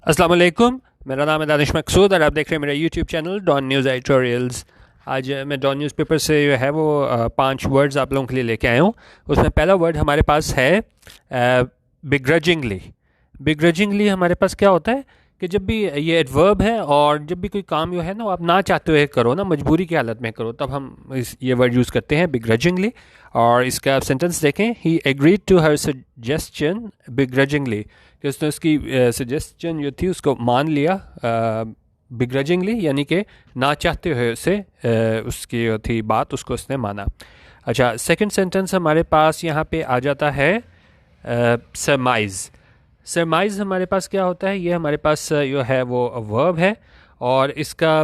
अस्सलाम वालेकुम, मेरा नाम है दानिश मकसूद और आप देख रहे हैं मेरा YouTube channel Dawn news editorials. आज मैं डॉन न्यूज़पेपर से जो है वो 5 वर्ड्स आप लोगों के लिए लेके आया हूँ। उसमें पहला वर्ड हमारे पास है बिग्रजिंगली। बिग्रजिंगली हमारे पास क्या होता है कि जब भी ये एडवर्ब है और जब भी कोई काम जो है ना वो आप ना चाहते हुए करो ना, मजबूरी की हालत में करो, तब हम ये वर्ड यूज़ करते हैं बिग्रजिंगली। और इसका आप सेंटेंस देखें, ही एग्रीड टू हर सजेस्शन बिग्रजिंगली, कि उसने उसकी सजेस्शन जो थी उसको मान लिया बिग्रजिंगली, यानी कि ना चाहते हुए उसे उसकी जो थी बात उसको उसने माना। अच्छा, सेकंड सेंटेंस हमारे पास यहाँ पे आ जाता है सरमाइज़। सरमाइज़ हमारे पास क्या होता है, ये हमारे पास जो है वो वर्ब है और इसका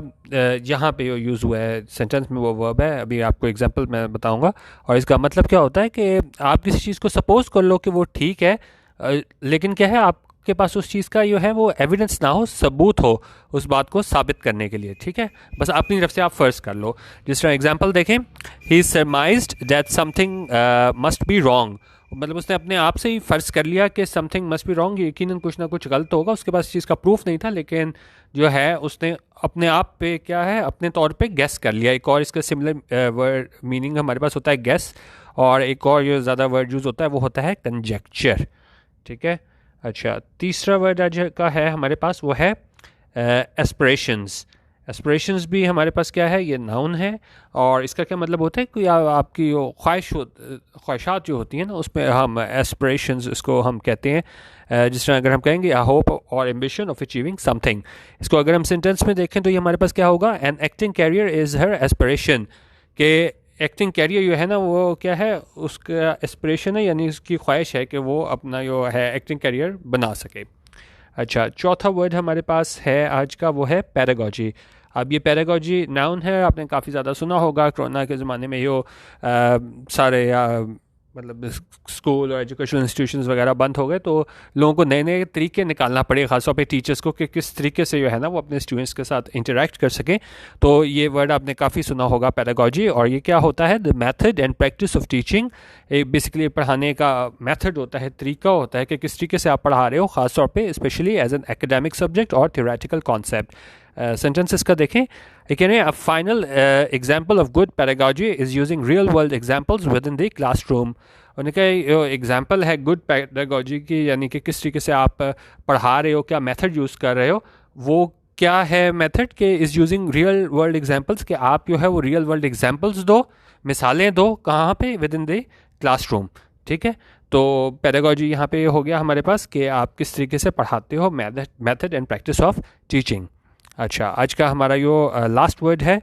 यहाँ पे जो यूज़ हुआ है सेंटेंस में वो वर्ब है। अभी आपको एग्जांपल मैं बताऊंगा। और इसका मतलब क्या होता है कि आप किसी चीज़ को सपोज कर लो कि वो ठीक है, लेकिन क्या है आपके पास उस चीज़ का जो है वो एविडेंस ना हो, सबूत हो उस बात को साबित करने के लिए। ठीक है, बस अपनी तरफ से आप फ़र्ज़ कर लो। जिस तरह एग्जांपल देखें, he summarized that something must be wrong, मतलब उसने अपने आप से ही फ़र्ज़ कर लिया कि समथिंग मस्ट बी रॉन्ग, यकीनन कुछ ना कुछ गलत होगा। उसके पास इस चीज़ का प्रूफ नहीं था, लेकिन जो है उसने अपने आप पे क्या है अपने तौर पे गेस कर लिया। एक और इसका सिमिलर वर्ड मीनिंग हमारे पास होता है गेस, और एक और जो ज़्यादा वर्ड यूज़ होता है वो होता है कंजेक्चर। ठीक है। अच्छा, तीसरा वर्ड आज का है हमारे पास वो है एस्पिरेशंस। एस्पिरेशंस भी हमारे पास क्या है, ये नाउन है। और इसका क्या मतलब होता है कि आपकी जो ख्वाहिशात जो होती हैं ना, उसमें हम एस्पिरेशंस इसको हम कहते हैं। जिस तरह अगर हम कहेंगे आ होप और एम्बिशन ऑफ अचीविंग समथिंग, इसको अगर हम सेंटेंस में देखें तो ये हमारे पास क्या होगा, an acting career is her aspiration, के एक्टिंग कैरियर जो है ना वो क्या है, उसका एस्पिरेशन है, यानी उसकी ख्वाहिश है कि वो अपना जो है एक्टिंग कैरियर बना सके। अच्छा, चौथा वर्ड हमारे पास है आज का वो है पेडागॉजी। अब ये पेडागॉजी नाउन है, आपने काफ़ी ज़्यादा सुना होगा। कोरोना के ज़माने में यो सारे मतलब स्कूल और एजुकेशनल इंस्टीट्यूशंस वगैरह बंद हो गए, तो लोगों को नए नए तरीके निकालना पड़े, खासतौर पे टीचर्स को, कि किस तरीके से जो है ना वो अपने स्टूडेंट्स के साथ इंटरेक्ट कर सकें। तो ये वर्ड आपने काफ़ी सुना होगा, पेडागॉजी। और ये क्या होता है, the method and practice of teaching. एक बेसिकली पढ़ाने का मेथड होता है, तरीका होता है कि किस तरीके से आप पढ़ा रहे हो, खासतौर पे specially as an academic subject और थ्योरेटिकल कॉन्सेप्ट। सेंटेंसेस का देखें, कह रहे हैं a final example of good pedagogy is using real world examples with in the classroom. उनका एग्जाम्पल है गुड पेडागॉजी की, यानी कि किस तरीके से आप पढ़ा रहे हो, क्या मेथड यूज़ कर रहे हो, वो क्या है मेथड के is using real world examples, कि आप जो है वो रियल वर्ल्ड एग्जाम्पल्स दो, मिसालें दो, कहाँ पे, विद इन द क्लासरूम। ठीक है, तो पेडागॉजी यहाँ पे हो गया हमारे पास कि आप किस तरीके से पढ़ाते हो, method and practice of teaching. अच्छा, आज का हमारा जो लास्ट वर्ड है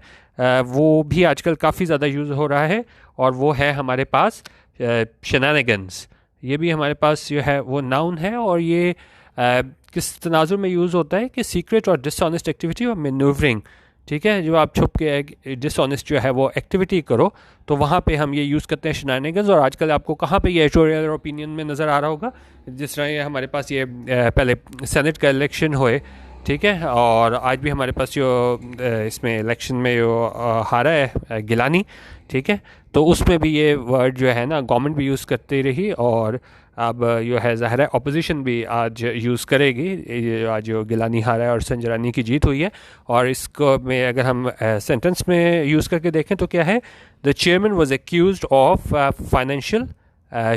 वो भी आजकल काफ़ी ज़्यादा यूज़ हो रहा है, और वो है हमारे पास shenanigans। ये भी हमारे पास जो है वो नाउन है, और ये किस तनाजुर में यूज़ होता है कि सीक्रेट और डिसऑनेस्ट एक्टिविटी और मैनूवरिंग। ठीक है, जो आप छुप के डिसऑनेस्ट जो है वो एक्टिविटी करो, तो वहाँ पे हम ये यूज़ करते हैं shenanigans। और आजकल आपको कहाँ पे ये एडिटोरियल और ओपिनियन में नज़र आ रहा होगा, जिस तरह ये हमारे पास ये पहले सेनेट का इलेक्शन हुए, ठीक है, और आज भी हमारे पास जो इसमें इलेक्शन में जो हारा है गिलानी, ठीक है, तो उसमें भी ये वर्ड जो है ना गवर्नमेंट भी यूज़ करती रही, और अब जो है ज़ाहिर है अपोजिशन भी आज यूज़ करेगी। ये आज जो गिलानी हारा है और संजरानी की जीत हुई है, और इसको में अगर हम सेंटेंस में यूज़ करके देखें तो क्या है, the chairman was accused of financial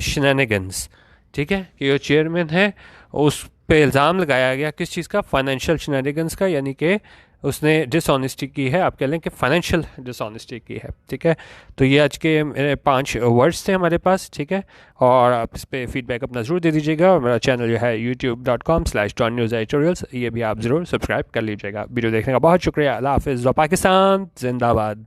shenanigans. ठीक है, कि जो चेयरमैन है उस पे इल्ज़ाम लगाया गया किस चीज़ का, फाइनेंशियल शेनानिगन्स का, यानी कि उसने डिसऑनेस्टी की है, आप कह लें कि फाइनेंशियल डिसऑनेस्टी की है। ठीक है, तो ये आज के मेरे 5 वर्ड्स थे हमारे पास। ठीक है, और आप इस पर फीडबैक अपना ज़रूर दे दीजिएगा। और मेरा चैनल जो है youtube.com/donnews एडिटोरियल्स, ये भी आप ज़रूर सब्सक्राइब कर लीजिएगा। वीडियो देखने का बहुत शुक्रिया। अल्लाह हाफ़िज़। पाकिस्तान जिंदाबाद।